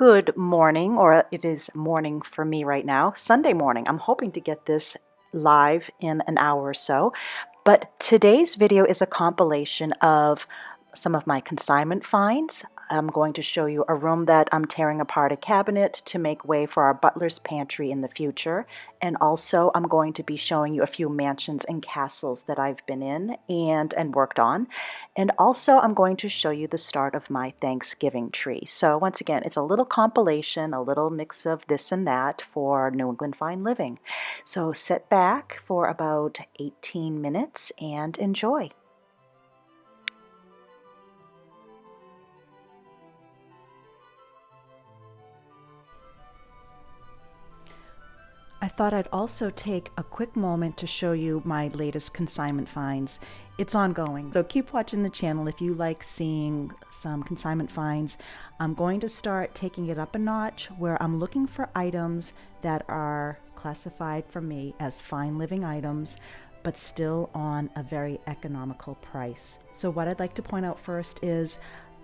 Good morning, or it is morning for me right now, Sunday morning. I'm hoping to get this live in an hour or so, but today's video is a compilation of some of my consignment finds. I'm going to show you a room that I'm tearing apart a cabinet to make way for our butler's pantry in the future. And also I'm going to be showing you a few mansions and castles that I've been in and worked on. And also I'm going to show you the start of my Thanksgiving tree. So once again, it's a little compilation, a little mix of this and that for New England Fine Living. So sit back for about 18 minutes and enjoy. I thought I'd also take a quick moment to show you my latest consignment finds. It's ongoing, so keep watching the channel if you like seeing some consignment finds. I'm going to start taking it up a notch where I'm looking for items that are classified for me as fine living items, but still on a very economical price. So what I'd like to point out first is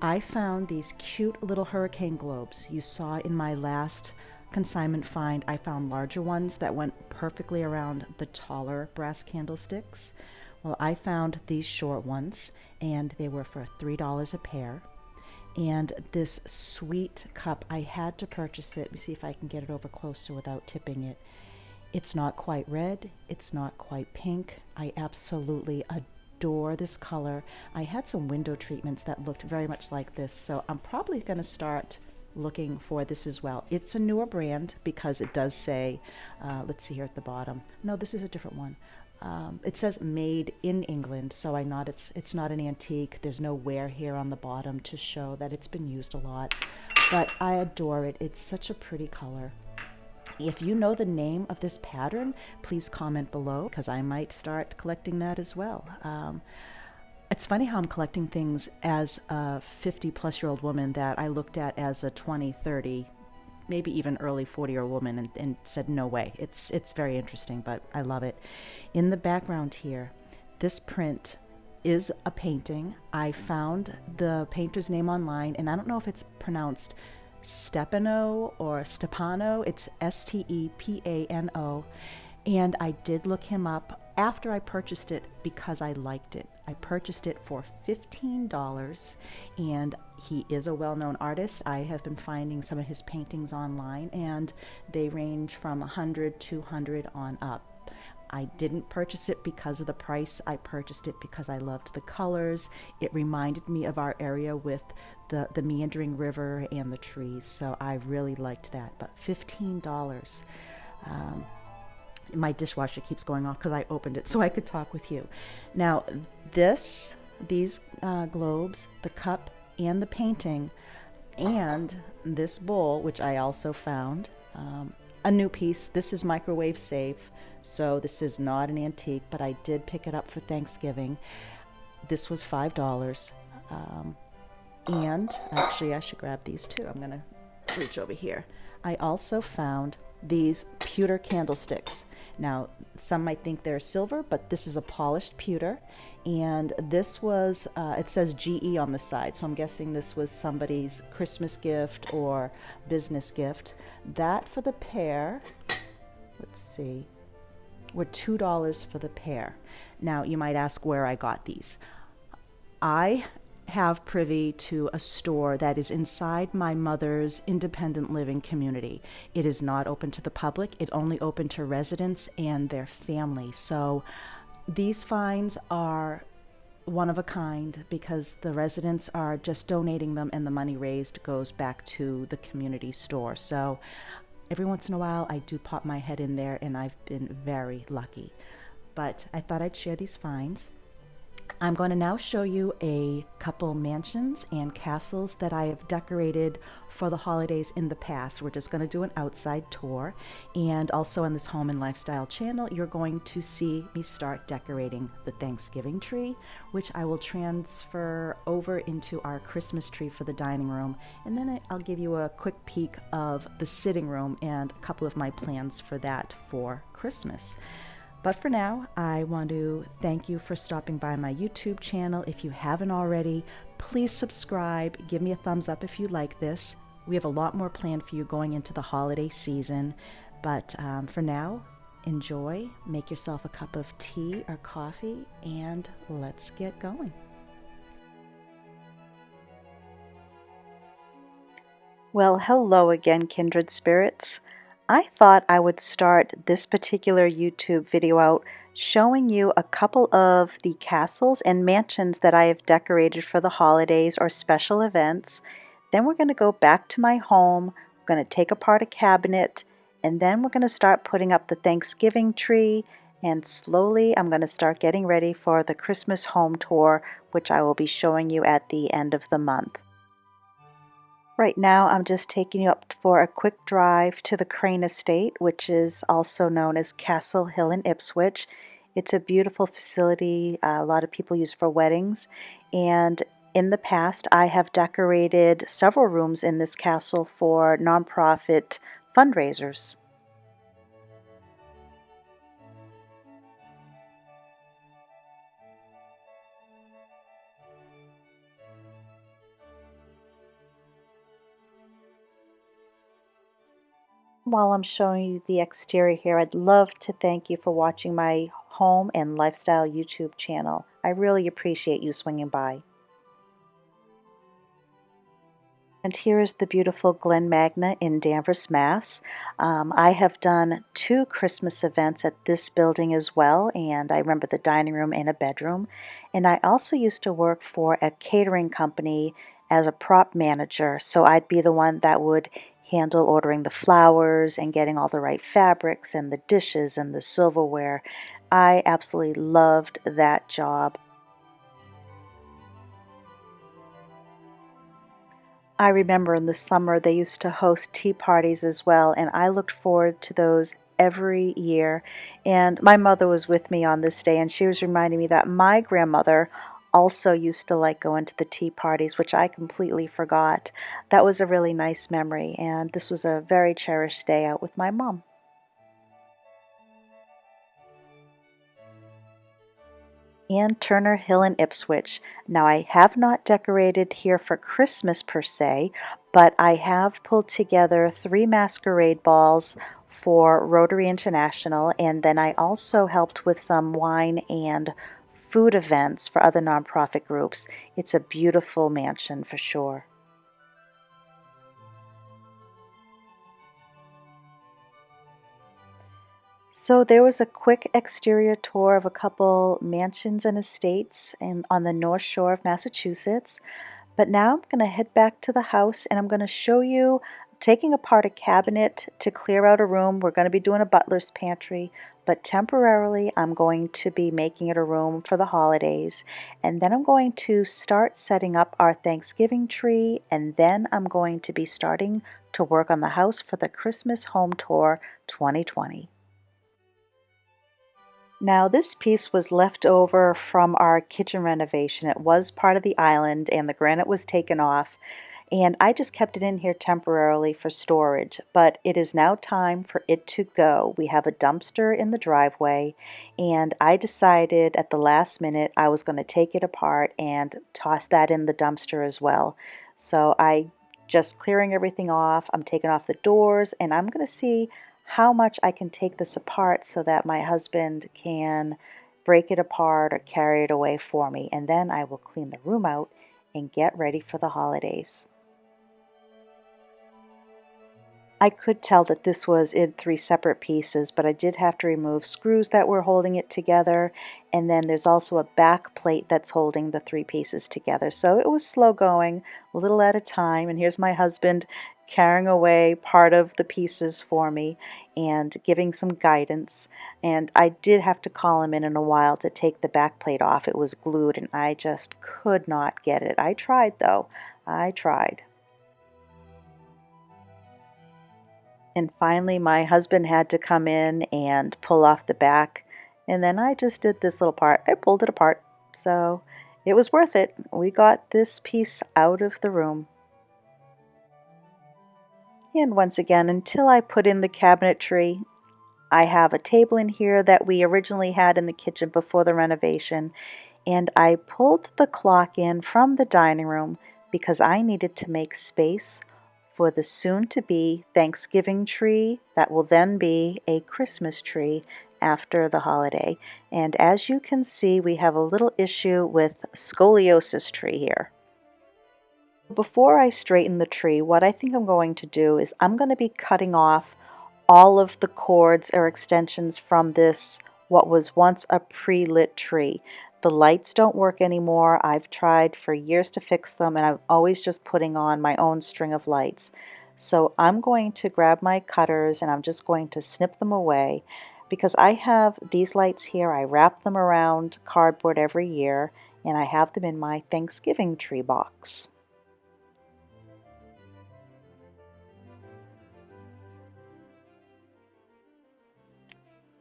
I found these cute little hurricane globes. You saw in my last consignment find, I found larger ones that went perfectly around the taller brass candlesticks. Well, I found these short ones and they were for $3 a pair. And this sweet cup, I had to purchase it. Let me see if I can get it over closer without tipping it. It's not quite red, it's not quite pink. I absolutely adore this color. I had some window treatments that looked very much like this, so I'm probably going to start looking for this as well. It's a newer brand because it does say, let's see here at the bottom. No, this is a different one. It says made in England, so I know it's not an antique. There's no wear here on the bottom to show that it's been used a lot, but I adore it. It's such a pretty color. If you know the name of this pattern, please comment below because I might start collecting that as well. It's funny how I'm collecting things as a 50-plus-year-old woman that I looked at as a 20, 30, maybe even early 40-year-old woman and said, no way. It's very interesting, but I love it. In the background here, this print is a painting. I found the painter's name online, and I don't know if it's pronounced Stepano or Stepano. It's Stepano. And I did look him up after I purchased it because I liked it. I purchased it for $15, and he is a well-known artist. I have been finding some of his paintings online, and they range from 100, 200 on up. I didn't purchase it because of the price. I purchased it because I loved the colors. It reminded me of our area with the meandering river and the trees, so I really liked that. But $15. My dishwasher keeps going off because I opened it so I could talk with you. Now, these globes, the cup and the painting, and this bowl, which I also found, a new piece. This is microwave safe, so this is not an antique, but I did pick it up for Thanksgiving. This was $5. And actually, I should grab these too. I'm going to reach over here. I also found these pewter candlesticks. Now, some might think they're silver, but this is a polished pewter, and this was, it says GE on the side, so I'm guessing this was somebody's Christmas gift or business gift. That for the pair, let's see, were $2 for the pair. Now, you might ask where I got these. I have privy to a store that is inside my mother's independent living community. It is not open to the public. It's only open to residents and their family. So these finds are one of a kind because the residents are just donating them and the money raised goes back to the community store. So every once in a while I do pop my head in there, and I've been very lucky. But I thought I'd share these finds. I'm going to now show you a couple mansions and castles that I have decorated for the holidays in the past. We're just going to do an outside tour, and also on this home and lifestyle channel you're going to see me start decorating the Thanksgiving tree, which I will transfer over into our Christmas tree for the dining room, and then I'll give you a quick peek of the sitting room and a couple of my plans for that for Christmas. But for now, I want to thank you for stopping by my YouTube channel. If you haven't already, please subscribe. Give me a thumbs up if you like this. We have a lot more planned for you going into the holiday season, but for now, enjoy, make yourself a cup of tea or coffee, and let's get going. Well, hello again, kindred spirits. I thought I would start this particular YouTube video out showing you a couple of the castles and mansions that I have decorated for the holidays or special events. Then we're going to go back to my home, we're going to take apart a cabinet, and then we're going to start putting up the Thanksgiving tree, and slowly I'm going to start getting ready for the Christmas home tour, which I will be showing you at the end of the month. Right now, I'm just taking you up for a quick drive to the Crane Estate, which is also known as Castle Hill in Ipswich. It's a beautiful facility a lot of people use for weddings, and in the past, I have decorated several rooms in this castle for nonprofit fundraisers. While I'm showing you the exterior here, I'd love to thank you for watching my home and lifestyle YouTube channel. I really appreciate you swinging by. And here is the beautiful Glen Magna in Danvers, Mass. I have done 2 Christmas events at this building as well, and I remember the dining room and a bedroom. And I also used to work for a catering company as a prop manager, so I'd be the one that would handle ordering the flowers and getting all the right fabrics and the dishes and the silverware. I absolutely loved that job. I remember in the summer they used to host tea parties as well, and I looked forward to those every year. And my mother was with me on this day, and she was reminding me that my grandmother also used to like going to the tea parties, which I completely forgot. That was a really nice memory, and this was a very cherished day out with my mom. And Turner Hill in Ipswich. Now, I have not decorated here for Christmas per se, but I have pulled together 3 masquerade balls for Rotary International, and then I also helped with some wine and food events for other nonprofit groups. It's a beautiful mansion for sure. So there was a quick exterior tour of a couple mansions and estates on the North Shore of Massachusetts. But now I'm going to head back to the house and I'm going to show you taking apart a cabinet to clear out a room. We're going to be doing a butler's pantry, but temporarily I'm going to be making it a room for the holidays. And then I'm going to start setting up our Thanksgiving tree, and then I'm going to be starting to work on the house for the Christmas Home Tour 2020. Now, this piece was left over from our kitchen renovation. It was part of the island and the granite was taken off, and I just kept it in here temporarily for storage, but it is now time for it to go. We have a dumpster in the driveway, and I decided at the last minute I was going to take it apart and toss that in the dumpster as well. So I just clearing everything off. I'm taking off the doors, and I'm going to see how much I can take this apart so that my husband can break it apart or carry it away for me. And then I will clean the room out and get ready for the holidays. I could tell that this was in 3 separate pieces, but I did have to remove screws that were holding it together, and then there's also a back plate that's holding the 3 pieces together. So it was slow going, a little at a time, and here's my husband carrying away part of the pieces for me and giving some guidance. And I did have to call him in a while to take the back plate off. It was glued and I just could not get it. I tried though. I tried. And finally, my husband had to come in and pull off the back. And then I just did this little part. I pulled it apart. So it was worth it. We got this piece out of the room. And once again, until I put in the cabinetry, I have a table in here that we originally had in the kitchen before the renovation. And I pulled the clock in from the dining room because I needed to make space for the soon-to-be Thanksgiving tree that will then be a Christmas tree after the holiday. And as you can see, we have a little issue with scoliosis tree here. Before I straighten the tree, what I think I'm going to do is I'm going to be cutting off all of the cords or extensions from this, what was once a pre-lit tree. The lights don't work anymore. I've tried for years to fix them, and I'm always just putting on my own string of lights. So I'm going to grab my cutters and I'm just going to snip them away because I have these lights here. I wrap them around cardboard every year, and I have them in my Thanksgiving tree box.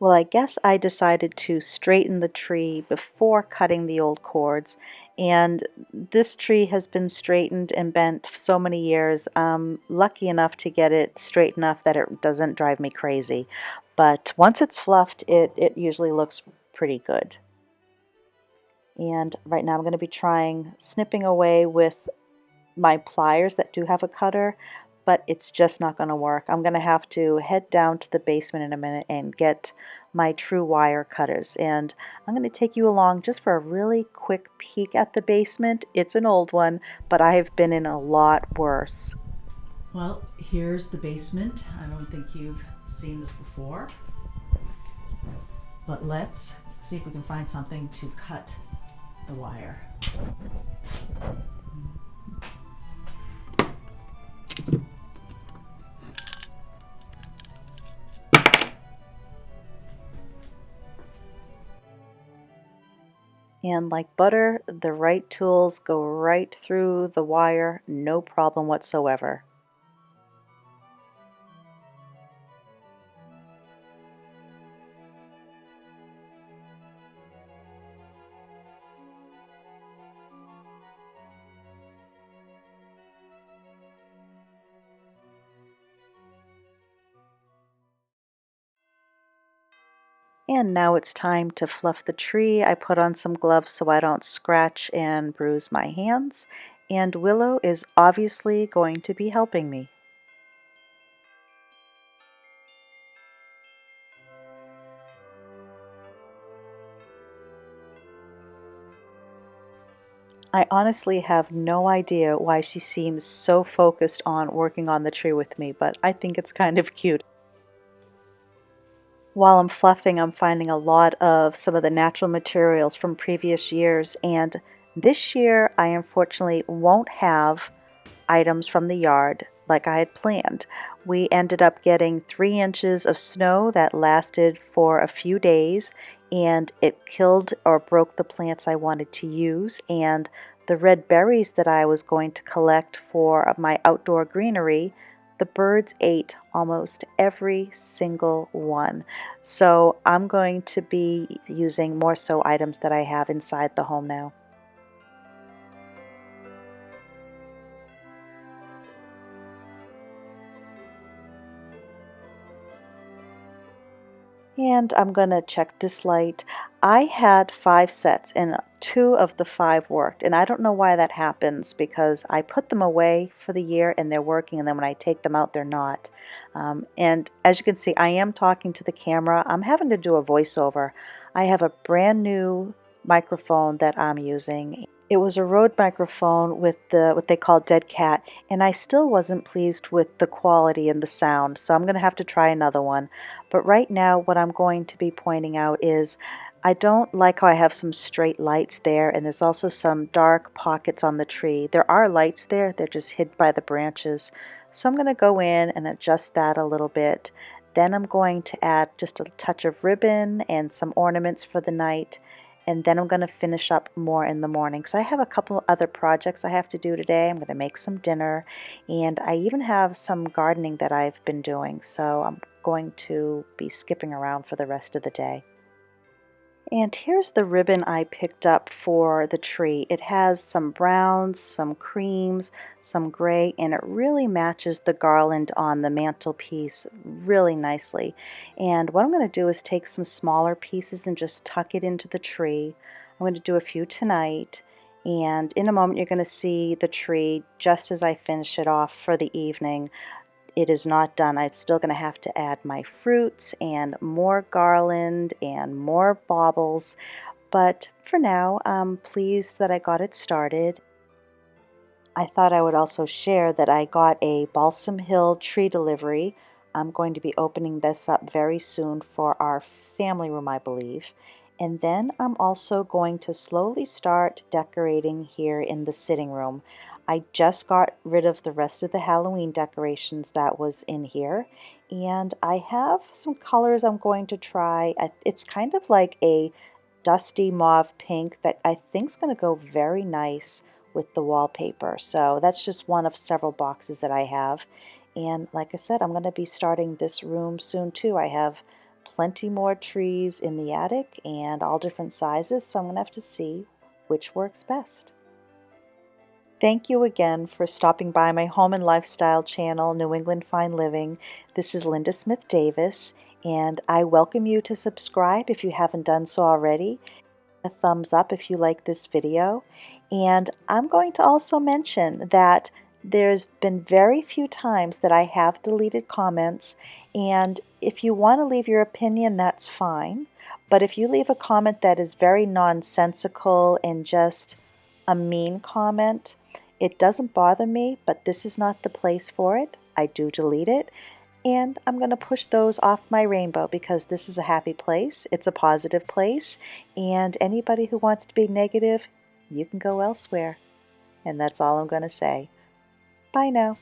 Well, I guess I decided to straighten the tree before cutting the old cords, and this tree has been straightened and bent so many years. I'm lucky enough to get it straight enough that it doesn't drive me crazy. But once it's fluffed, it usually looks pretty good. And right now I'm going to be trying snipping away with my pliers that do have a cutter, but it's just not going to work. I'm going to have to head down to the basement in a minute and get my true wire cutters, and I'm going to take you along just for a really quick peek at the basement. It's an old one, but I have been in a lot worse. Well, here's the basement. I don't think you've seen this before, but let's see if we can find something to cut the wire. And like butter, the right tools go right through the wire, no problem whatsoever. And now it's time to fluff the tree. I put on some gloves so I don't scratch and bruise my hands. And Willow is obviously going to be helping me. I honestly have no idea why she seems so focused on working on the tree with me, but I think it's kind of cute. While I'm fluffing, I'm finding a lot of some of the natural materials from previous years, and this year I unfortunately won't have items from the yard like I had planned. We ended up getting 3 inches of snow that lasted for a few days, and it killed or broke the plants I wanted to use, and the red berries that I was going to collect for my outdoor greenery, the birds ate almost every single one. So I'm going to be using more so items that I have inside the home now. And I'm going to check this light. I had 5 sets and 2 of the 5 worked, and I don't know why that happens because I put them away for the year and they're working, and then when I take them out they're not. And as you can see, I am talking to the camera. I'm having to do a voiceover. I have a brand new microphone that I'm using. It was a Rode microphone with what they call dead cat, and I still wasn't pleased with the quality and the sound, so I'm going to have to try another one. But right now what I'm going to be pointing out is I don't like how I have some straight lights there, and there's also some dark pockets on the tree. There are lights there, they're just hid by the branches. So I'm going to go in and adjust that a little bit. Then I'm going to add just a touch of ribbon and some ornaments for the night. And then I'm going to finish up more in the morning because I have a couple other projects I have to do today. I'm going to make some dinner, and I even have some gardening that I've been doing, so I'm going to be skipping around for the rest of the day. And here's the ribbon I picked up for the tree. It has some browns, some creams, some gray, and it really matches the garland on the mantelpiece really nicely. And what I'm going to do is take some smaller pieces and just tuck it into the tree. I'm going to do a few tonight. And in a moment you're going to see the tree just as I finish it off for the evening. It is not done. I'm still going to have to add my fruits and more garland and more baubles. But for now, I'm pleased that I got it started. I thought I would also share that I got a Balsam Hill tree delivery. I'm going to be opening this up very soon for our family room, I believe. And then I'm also going to slowly start decorating here in the sitting room. I just got rid of the rest of the Halloween decorations that was in here. And I have some colors I'm going to try. It's kind of like a dusty mauve pink that I think is going to go very nice with the wallpaper. So that's just one of several boxes that I have. And like I said, I'm going to be starting this room soon too. I have plenty more trees in the attic and all different sizes, so I'm going to have to see which works best. Thank you again for stopping by my home and lifestyle channel, New England Fine Living. This is Linda Smith Davis, and I welcome you to subscribe if you haven't done so already. A thumbs up if you like this video. And I'm going to also mention that there's been very few times that I have deleted comments, and if you want to leave your opinion, that's fine. But if you leave a comment that is very nonsensical and just a mean comment, it doesn't bother me, but this is not the place for it. I do delete it. And I'm going to push those off my rainbow because this is a happy place. It's a positive place. And anybody who wants to be negative, you can go elsewhere. And that's all I'm going to say. Bye now.